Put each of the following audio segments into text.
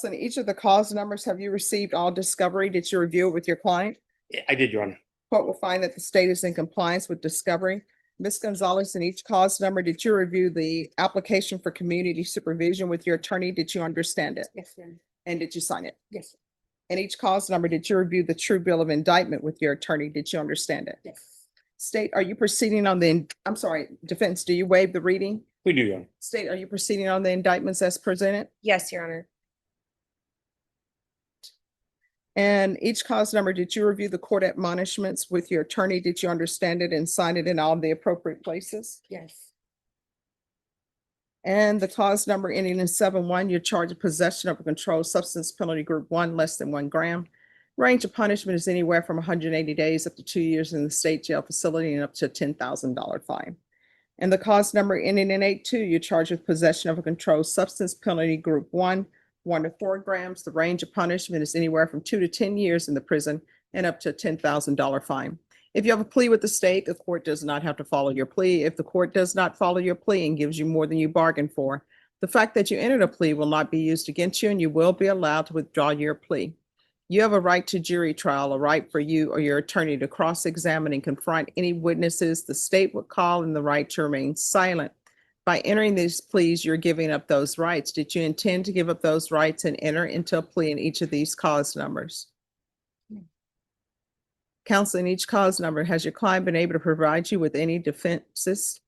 And each of the cause numbers, have you received all discovery? Did you review it with your client? I did, Your Honor. Court will find that the state is in compliance with discovery. Ms. Gonzalez, in each cause number, did you review the application for community supervision with your attorney? Did you understand it? Yes, ma'am. And did you sign it? Yes, In each cause number, did you review the true bill of indictment with your attorney? Did you understand it? yes. State, are you proceeding on the, I'm sorry, defense, do you waive the reading? We do, Your Honor. State, are you proceeding on the indictments as presented? Yes, Your Honor. And each cause number, did you review the court admonishments with your attorney? Did you understand it and sign it in all the appropriate places? Yes, And the cause number ending in 7-1, you're charged with possession of a controlled substance penalty group 1, less than 1 gram. Range of punishment is anywhere from 180 days up to 2 years in the state jail facility and up to a $10,000 fine. And the cause number ending in 8-2, you're charged with possession of a controlled substance penalty group 1, 1 to 4 grams. The range of punishment is anywhere from 2 to 10 years in the prison and up to a $10,000 fine. If you have a plea with the state, the court does not have to follow your plea. If the court does not follow your plea and gives you more than you bargained for, the fact that you entered a plea will not be used against you and you will be allowed to withdraw your plea. You have a right to jury trial, a right for you or your attorney to cross-examine and confront any witnesses the state would call, and the right to remain silent. By entering these pleas, you're giving up those rights. Did you intend to give up those rights and enter into a plea in each of these cause numbers? Counsel, in each cause number, has your client been able to provide you with any defenses?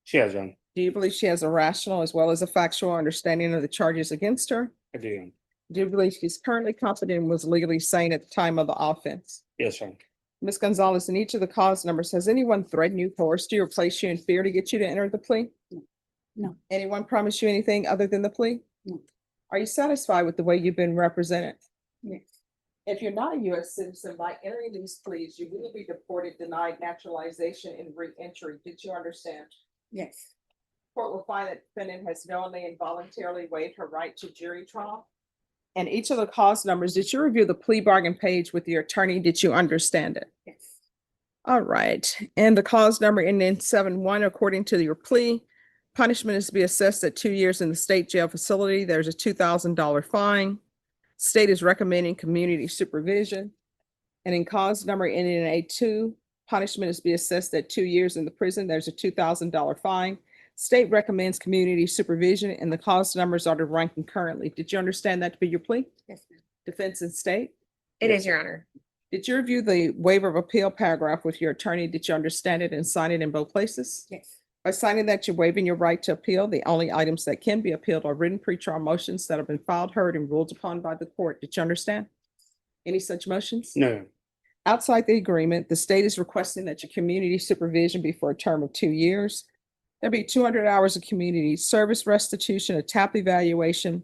She has, Your Honor. Do you believe she has a rational as well as a factual understanding of the charges against her? I do, Your Honor. Do you believe she's currently competent and was legally sane at the time of the offense? Yes, Your Honor. Ms. Gonzalez, in each of the cause numbers, has anyone threatened you, coerced you, or placed you in fear to get you to enter the plea? No. Anyone promised you anything other than the plea? No. Are you satisfied with the way you've been represented? Yes, If you're not a U.S. citizen, by entering these pleas, you will be deported, denied naturalization, and re-entry. Did you understand? yes, Court will find that defendant has knowingly and voluntarily waived her right to jury trial. And each of the cause numbers, did you review the plea bargain page with your attorney? Did you understand it? yes, All right. And the cause number ending in 7-1, according to your plea, punishment is to be assessed at 2 years in the state jail facility. There's a $2,000 fine. State is recommending community supervision. And in cause number ending in 8-2, punishment is to be assessed at 2 years in the prison. There's a $2,000 fine. State recommends community supervision, and the cause numbers are to rank concurrently. Did you understand that to be your plea? yes, ma'am. Defense and state? It is, Your Honor. Did you review the waiver of appeal paragraph with your attorney? Did you understand it and sign it in both places? Yes, By signing that, you're waiving your right to appeal. The only items that can be appealed are written pretrial motions that have been filed, heard, and ruled upon by the court. Did you understand any such motions? No, Your Honor. Outside the agreement, the state is requesting that your community supervision be for a term of 2 years. There'll be 200 hours of community service restitution, a TAP evaluation,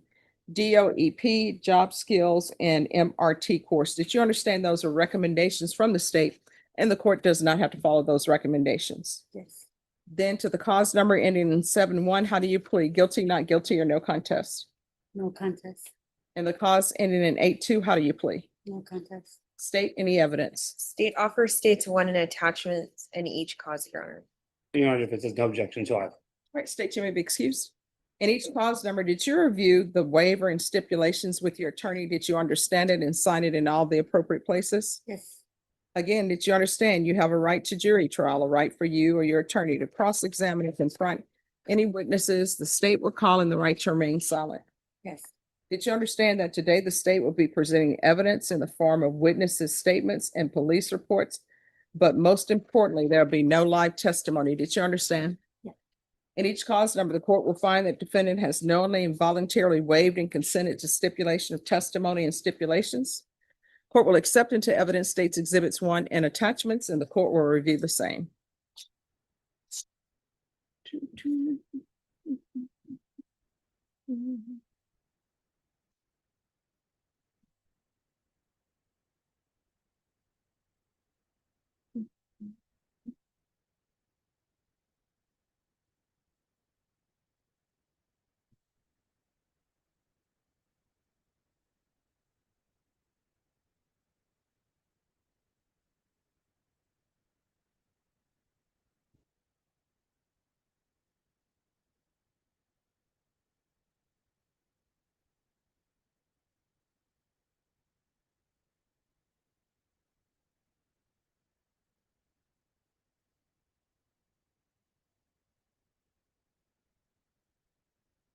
DOEP, job skills, and MRT course. Did you understand those are recommendations from the state and the court does not have to follow those recommendations? yes. Then to the cause number ending in 7-1, how do you plead? Guilty, not guilty, or no contest? No contest, And the cause ending in 8-2, how do you plead? no contest. State any evidence. State offers states one in attachments in each cause, Your Honor. Your Honor, if it says no objection to either. All right, state you may be excused. In each cause number, did you review the waiver and stipulations with your attorney? Did you understand it and sign it in all the appropriate places? Yes, Again, did you understand you have a right to jury trial, a right for you or your attorney to cross-examine and confront any witnesses the state will call, and the right to remain silent? yes, Did you understand that today the state will be presenting evidence in the form of witnesses' statements and police reports? But most importantly, there'll be no live testimony. Did you understand? Yeah. In each cause number, the court will find that defendant has knowingly and voluntarily waived and consented to stipulation of testimony and stipulations. Court will accept into evidence states exhibits 1 and attachments, and the court will review the same.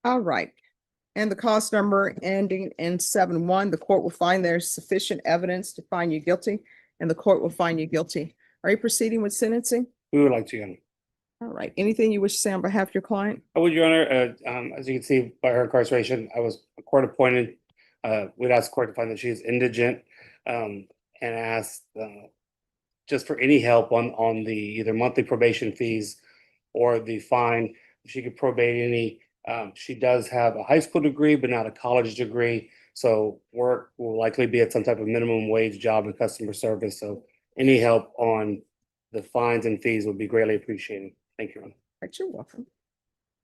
All right. And the cause number ending in 7-1, the court will find there's sufficient evidence to find you guilty, and the court will find you guilty. Are you proceeding with sentencing? We would like to, Your Honor. All right. Anything you wish to say on behalf of your client? I would, Your Honor, as you can see by her incarceration, I was court appointed. We'd asked the court to find that she is indigent, and asked just for any help on the either monthly probation fees or the fine. If she could probate any. She does have a high school degree, but not a college degree. So work will likely be at some type of minimum wage job in customer service. So any help on the fines and fees would be greatly appreciated. Thank you, Your Honor. Right, you're welcome.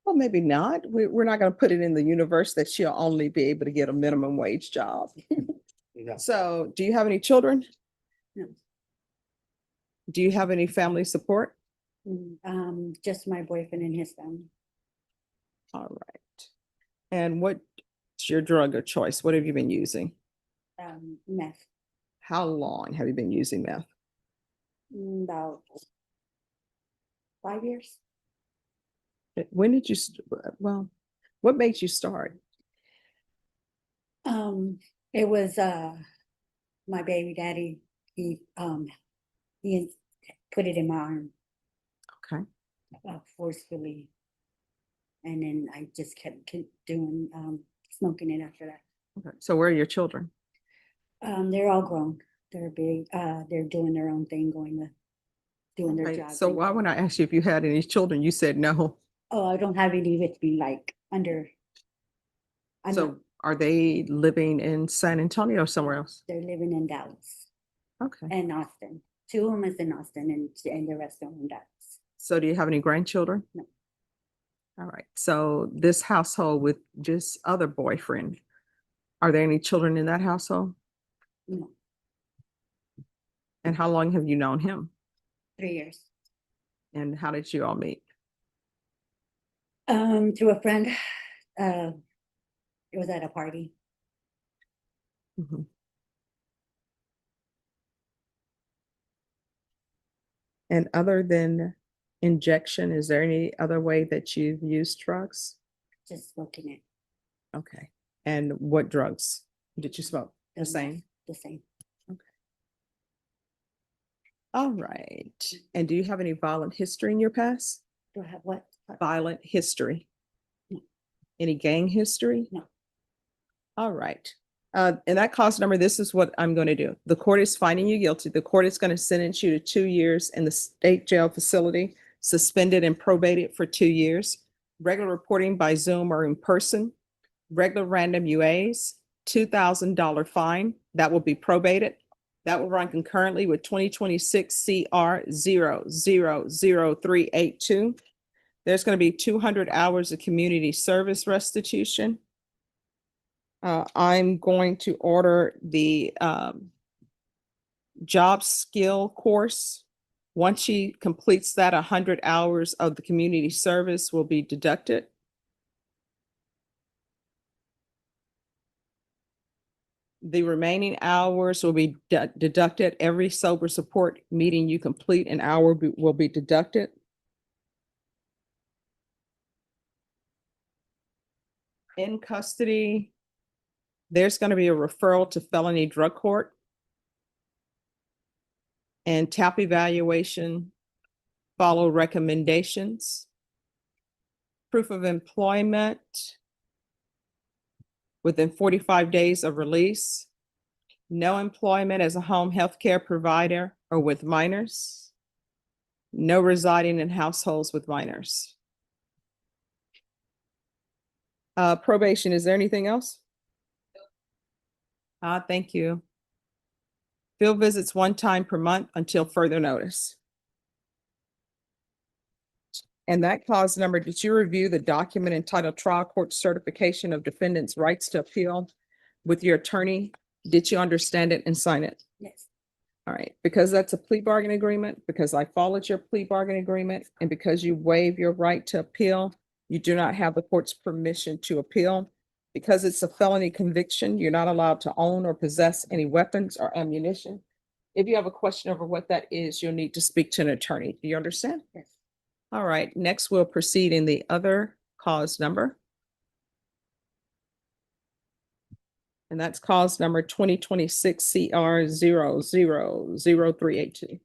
Well, maybe not. We're not going to put it in the universe that she'll only be able to get a minimum wage job. No. So do you have any children? No. Do you have any family support? Just my boyfriend and his family. All right. And what's your drug of choice? What have you been using? Meth. How long have you been using meth? About 5 years. When did you, well, what made you start? It was my baby daddy. He put it in my arm Okay. forcefully, and then I just kept doing smoking it after that. Okay. So where are your children? They're all grown. They're big. They're doing their own thing, doing their Right. job. So why when I asked you if you had any children, you said no. Oh, I don't have any with me, like under. I'm not- So are they living in San Antonio or somewhere else? they're living in Dallas Okay. and Austin. 2 of them is in Austin, and the rest of them in Dallas. So do you have any grandchildren? No. All right. So this household with just other boyfriend, are there any children in that household? No, And how long have you known him? 3 years. And how did you all meet? Through a friend. It was at a party. Mhm. And other than injection, is there any other way that you've used drugs? Just smoking it. Okay. And what drugs did you smoke? The meth, same? The same. All right. And do you have any violent history in your past? Do I have what? Violent history? No. Any gang history? No. All right. And that cause number, this is what I'm going to do. The court is finding you guilty. The court is going to sentence you to 2 years in the state jail facility, suspended and probated for 2 years, regular reporting by Zoom or in person, regular random UAs, $2,000 fine that will be probated. That will run concurrently with 2026 CR 000382. There's going to be 200 hours of community service restitution. I'm going to order the job skill course. Once she completes that, 100 hours of the community service will be deducted. The remaining hours will be deducted. Every sober support meeting you complete, an hour will be deducted. In custody, there's going to be a referral to Felony Drug Court and TAP evaluation, follow recommendations, proof of employment within 45 days of release, no employment as a home health care provider or with minors, no residing in households with minors. Probation, is there anything else? Thank you. Field visits 1 time per month until further notice. And that cause number, did you review the document entitled Trial Court Certification of Defendant's Rights to Appeal with your attorney? Did you understand it and sign it? Yes. All right, because that's a plea bargain agreement, because I followed your plea bargain agreement, and because you waive your right to appeal, you do not have the court's permission to appeal. Because it's a felony conviction, you're not allowed to own or possess any weapons or ammunition. If you have a question over what that is, you'll need to speak to an attorney. Do you understand? Yes. All right, next we'll proceed in the other cause number. And that's cause number 2026 CR 000382.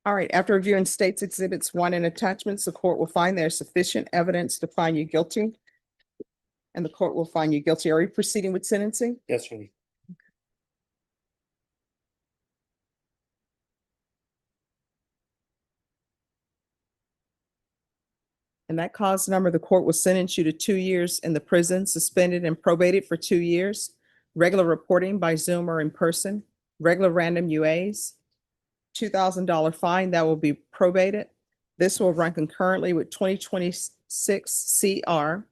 All right, after reviewing states exhibits 1 and attachments, the court will find there's sufficient evidence to find you guilty. And the court will find you guilty. Are you proceeding with sentencing? Yes, Your Honor. And that cause number, the court will sentence you to 2 years in the prison, suspended and probated for 2 years, regular reporting by Zoom or in person, regular random UAs, $2,000 fine that will be probated. This will run concurrently with 2026 CR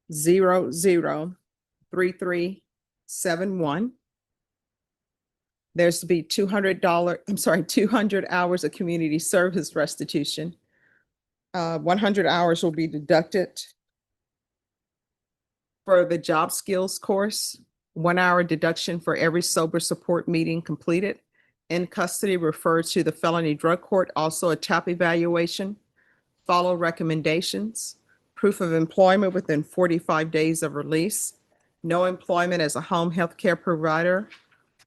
003371. There's to be $200 hours of community service restitution. 100 hours will be deducted for the job skills course, 1 hour deduction for every sober support meeting completed. In custody, refer to the felony drug court, also a TAP evaluation, follow recommendations, proof of employment within 45 days of release, no employment as a home health care provider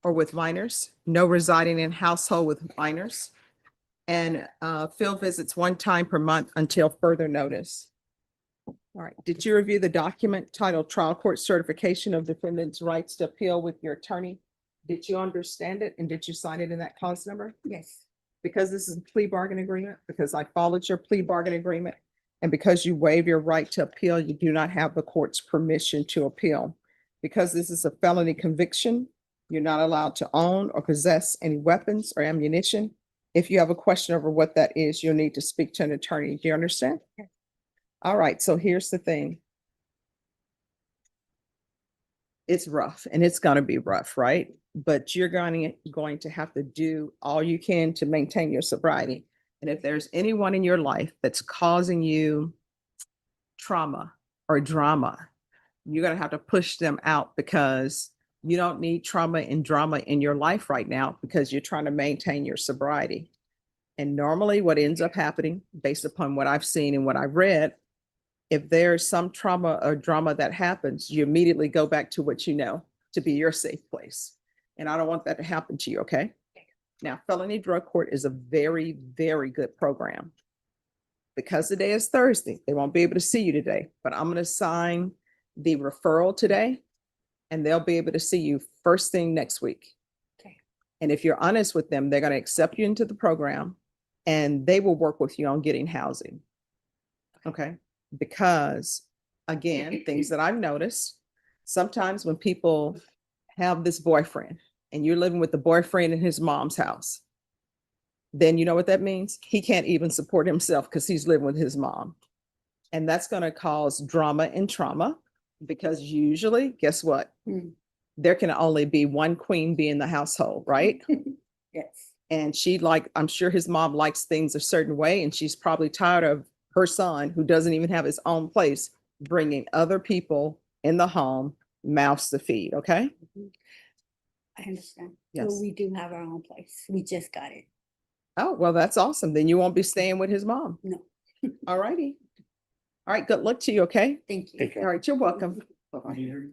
or with minors, no residing in household with minors, and field visits 1 time per month until further notice. All right, did you review the document titled Trial Court Certification of Defendant's Rights to Appeal with your attorney? Did you understand it and did you sign it in that cause number? Yes, Because this is a plea bargain agreement, because I followed your plea bargain agreement, and because you waive your right to appeal, you do not have the court's permission to appeal. Because this is a felony conviction, you're not allowed to own or possess any weapons or ammunition. If you have a question over what that is, you'll need to speak to an attorney. Do you understand? Yes. All right, so here's the thing. It's rough and it's gonna be rough, right? But you're going to have to do all you can to maintain your sobriety. And if there's anyone in your life that's causing you trauma or drama, you're gonna have to push them out, because you don't need trauma and drama in your life right now because you're trying to maintain your sobriety. And normally what ends up happening, based upon what I've seen and what I've read, if there's some trauma or drama that happens, you immediately go back to what you know to be your safe place. And I don't want that to happen to you, okay? Now, Felony Drug Court is a very, very good program. Because today is Thursday, they won't be able to see you today, but I'm going to sign the referral today and they'll be able to see you first thing next week. Okay. And if you're honest with them, they're going to accept you into the program and they will work with you on getting housing. Okay? Because again, things that I've noticed, sometimes when people have this boyfriend and you're living with the boyfriend in his mom's house, then you know what that means? He can't even support himself because he's living with his mom. And that's going to cause drama and trauma, because usually, guess what? Mm. There can only be one queen be in the household, right? yes, And I'm sure his mom likes things a certain way, and she's probably tired of her son, who doesn't even have his own place, bringing other people in the home, mouths to feed, okay? I understand. Yes. So we do have our own place. We just got it. Oh, well, that's awesome. Then you won't be staying with his mom. No, All righty. All right, good luck to you, okay? thank you. Take care. All right, you're welcome. Bye-bye.